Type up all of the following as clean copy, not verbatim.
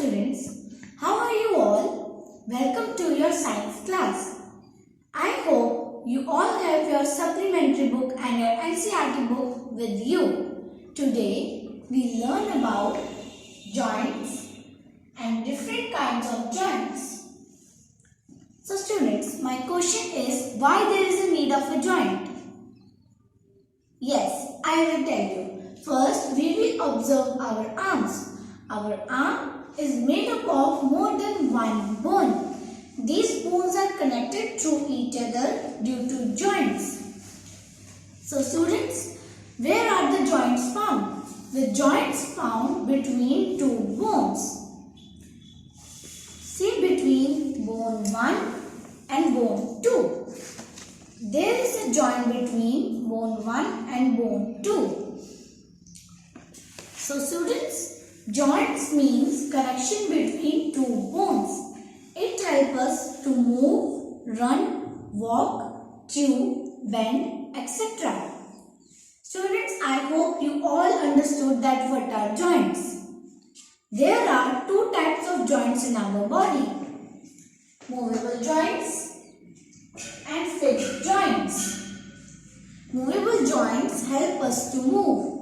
students, how are you all? Welcome to your science class. I hope you all have your supplementary book and your NCERT book with you. Today we learn about joints and different kinds of joints. So students, my question is, why there is a need of a joint? Yes, I will tell you. First, we will observe our arms. Our arm is made up of more than one bone. These bones are connected to each other due to joints. So students, where are the joints found? The joints found between two bones. See between bone 1 and bone 2. There is a joint between bone 1 and bone 2. So students, joints means connection between two bones. It helps us to move, run, walk, chew, bend, etc. Students, I hope you all understood that what are joints. There are two types of joints in our body. Movable joints and fixed joints. Movable joints help us to move.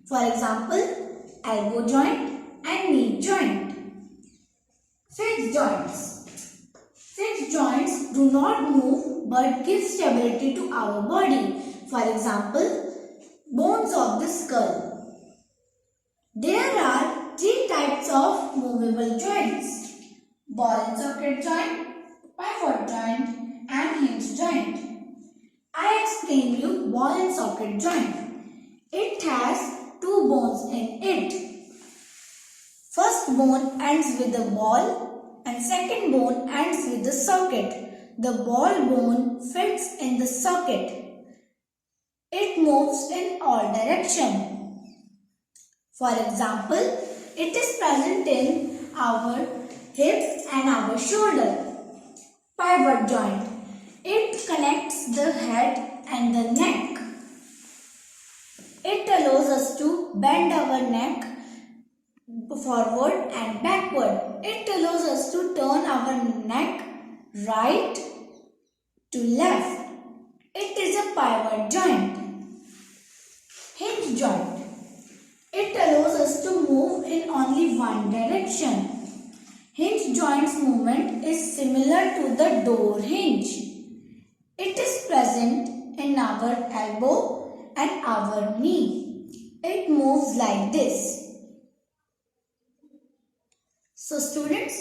For example, elbow joint and knee joint. Fixed joints. Fixed joints do not move but give stability to our body. For example, bones of the skull. There are three types of movable joints. Ball and socket joint, pivot joint and hinge joint. I explain you ball and socket joint. It has two bones in it. First bone ends with the ball and second bone ends with the socket. The ball bone fits in the socket. It moves in all directions. For example, it is present in our hip and our shoulder. Pivot joint. It connects the head and the neck. It allows us to bend our neck forward and backward. It allows us to turn our neck right to left. It is a pivot joint. Hinge joint. It allows us to move in only one direction. Hinge joint's movement is similar to the door hinge. It is present in our elbow and our knee. It moves like this. So students,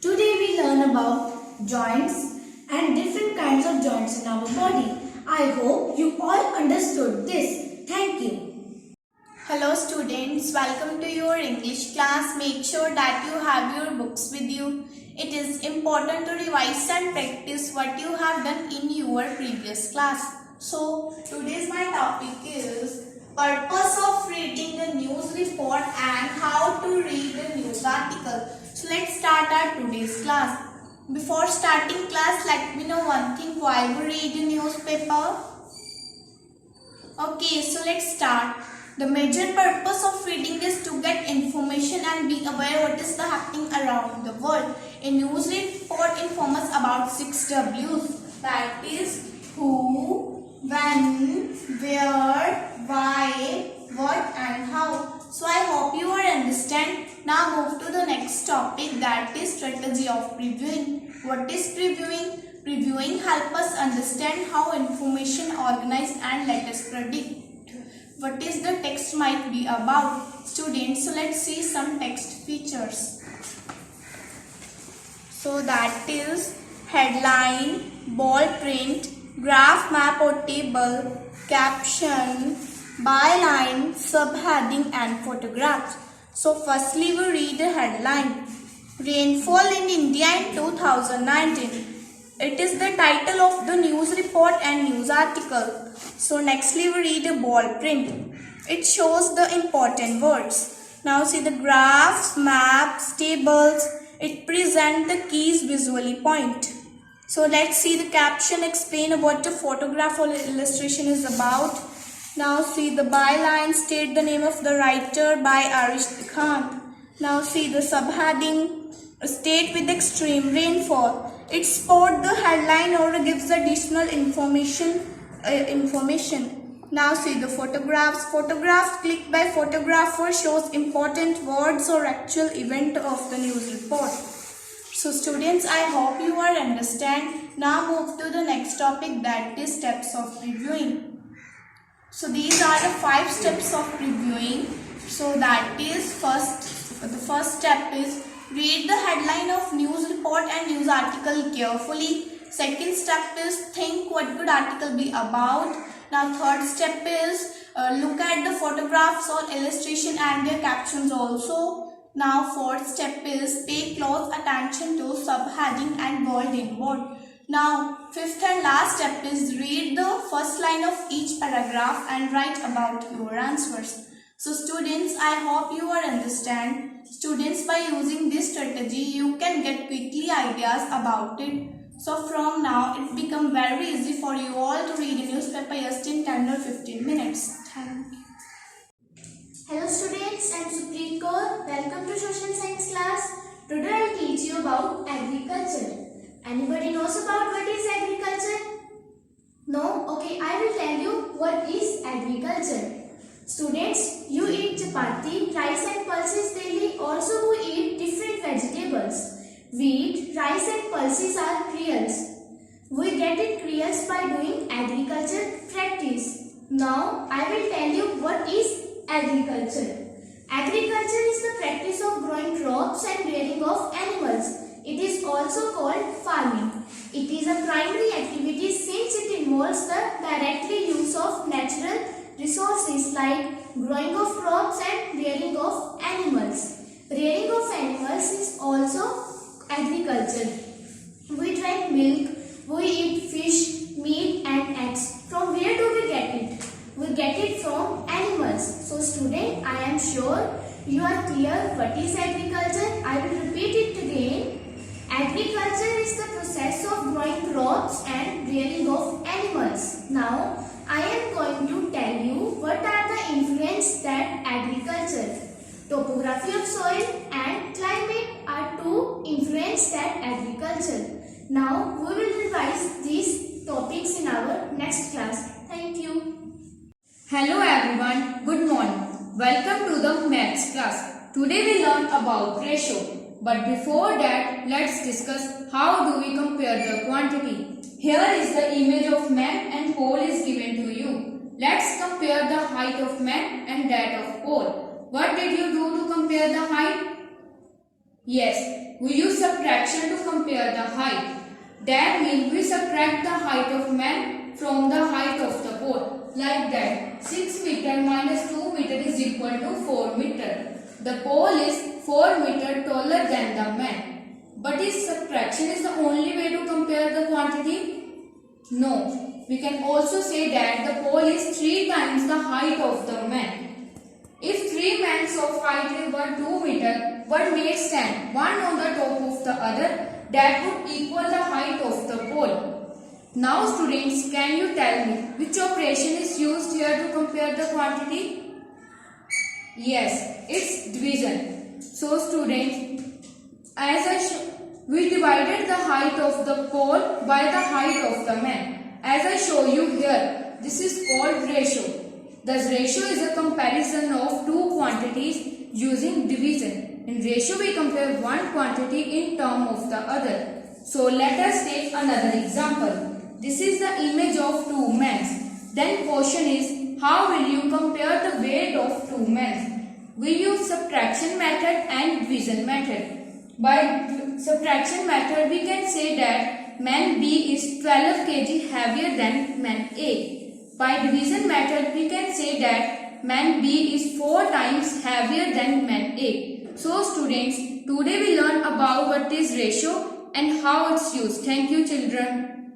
today we learn about joints and different kinds of joints in our body. I hope you all understood this. Thank you. Hello students, welcome to your English class. Make sure that you have your books with you. It is important to revise and practice what you have done in your previous class. So today's my topic is purpose of reading the news report and how to read the news article. So let's start our today's class. Before starting class, let me know one thing, why we read the newspaper. Okay, so let's start. The major purpose of reading is to get information and be aware what is happening around the world. A news report informs us about 6 W's. That is who, when, where, why, what and how. So I hope you all understand. Now move to the next topic, that is strategy of previewing. What is previewing? Previewing helps us understand how information organized and let us predict what is the text might be about. Students, so let's see some text features. So that is headline, bold print, graph, map or table, caption, byline, subheading and photographs. So firstly we read the headline. Rainfall in India in 2019. It is the title of the news report and news article. So nextly we read a bold print. It shows the important words. Now see the graphs, maps, tables. It presents the keys visually point. So let's see the caption explain what the photograph or illustration is about. Now see the byline state the name of the writer by Arish Khan. Now see the subheading, a state with extreme rainfall. It spots the headline or gives additional information. Now see the photographs. Photographs clicked by photographer shows important words or actual event of the news report. So students, I hope you are understand. Now move to the next topic, that is steps of reviewing. So these are the 5 steps of reviewing. So that is the first step is read the headline of news report and news article carefully. Second step is think what could article be about. Now third step is look at the photographs or illustration and their captions also. Now fourth step is pay close attention to subheading and bold in word. Now fifth and last step is read the first line of each paragraph and write about your answers. So students, I hope you are understand. Students, by using this strategy, you can get quickly ideas about it. So from now, it become very easy for you all to read a newspaper just in 10 or 15 minutes. Thank you. Hello students, I am Supreet Kaur. Welcome to Social Science class. Today I will teach you about agriculture. Anybody knows about what is agriculture? No? Okay, I will tell you what is agriculture. Students, you eat chapati, rice and pulses daily. Also we eat different vegetables. Wheat, rice and pulses are cereals. We get it cereals by doing agriculture practice. Now I will tell you what is agriculture. Agriculture is the practice of growing crops and rearing of animals. It is also called farming. It is a primary activity since it involves the directly use of natural resources like growing of crops and rearing of animals. Rearing of animals is also agriculture. We drink milk, we eat fish, meat and eggs. From where do we get it? We get it from animals. So student, I am sure you are clear what is agriculture. I will repeat it again. Agriculture is the process of growing crops and rearing of animals. Now, I am going to tell you what are the influences that agriculture. Topography of soil and climate are two influences that agriculture. Now, we will revise these topics in our next class. Thank you. Hello everyone, good morning. Welcome to the maths class. Today we learn about ratio. But before that, let's discuss how do we compare the quantity. Here is the image of man and pole is given to you. Let's compare the height of man and that of pole. What did you do to compare the height? Yes, we use subtraction to compare the height. That means we subtract the height of man from the height of the pole. Like that, 6 meter minus 2 meter is equal to 4 meter. The pole is 4 meter taller than the man. But is subtraction is the only way to compare the quantity? No. We can also say that the pole is 3 times the height of the man. If 3 men of height were 2 meter, one may stand one on the top of the other, that would equal the height of the pole. Now students, can you tell me which operation is used here to compare the quantity? Yes, it's division. So students, we divided the height of the pole by the height of the man. As I show you here, this is called ratio. Thus ratio is a comparison of two quantities using division. In ratio we compare one quantity in term of the other. So let us take another example. This is the image of two men. Then question is, how will you compare the weight of two men? We use subtraction method and division method. By subtraction method we can say that man B is 12 kg heavier than man A. By division method we can say that man B is 4 times heavier than man A. So students, today we learn about what is ratio and how it's used. Thank you children.